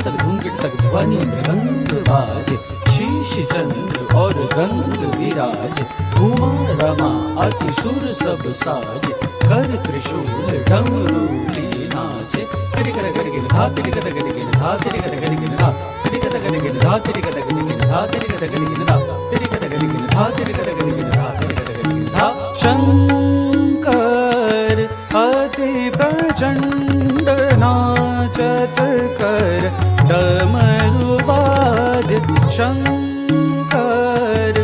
तक घुंघट तक ध्वनि मृदंग बाजे, शीश चंद्र और गंग विराज, उमा रमा अति सुर सब साजे, कर त्रिशूल डमरू ली नाचे। तिरि कर कर गिन धा तिरि कर कर गिन धा तिरि कर कर गिन धा तिरि कर कर गिन धा तिरि कर कर गिन धा तिरि कर कर गिन धा तिरि कर कर गिन धा तिरि कर कर गिन धा तिरि कर कर गिन धा। शंकर अति प्रचंड नाचत कर डमरू बाजे, शंकर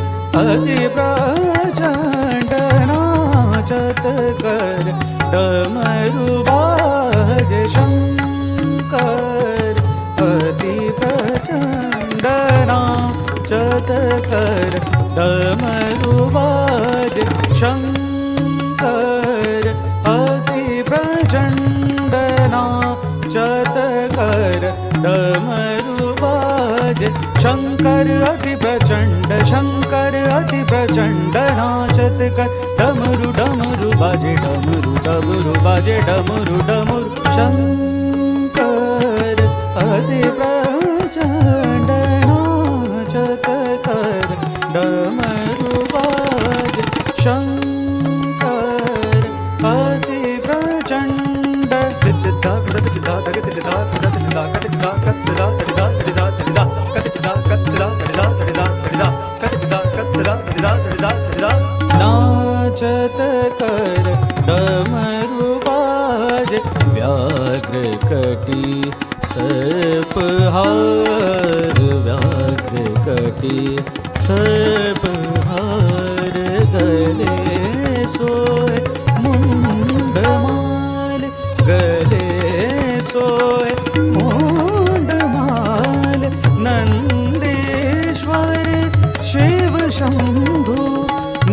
अति प्रचंड नाचत कर डमरू बाजे, शंकर अति प्रचंड नाचत कर डमरू बाजे, शंकर अति प्रचंड नाचत कर डमरू बाजे, शंकर अति प्रचंड, शंकर अति प्रचंड नाचत कर डमरू डमरू बाजे, डमरू डमरू बाजे, डमरू डमरू। शंकर अति प्रचंड नाचत कर डमरू बाजे, शंकर अति प्रचंड। नाचत कर डमरू बाजे, व्याघ्र कटी सर्पहार, व्याघ्र कटी सर्पहार, गले सोय मुंडमाल, गले सोय मुंडमाल, नंदेश्वर शिव शंभु,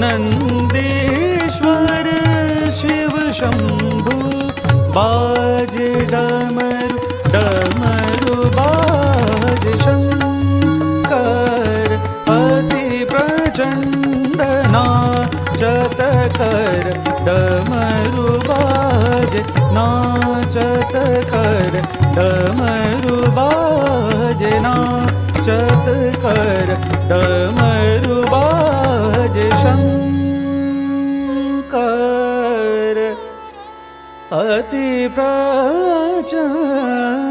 नंदेश्वर शिव शंभु, बाजे डमरू डमरू बाजे, शंकर अति प्रचंड नाचत कर डमरू बाजे, नाचत कर डमरू बाजे, नाचत कर डमरू बाजे, शंकर अति प्रचंड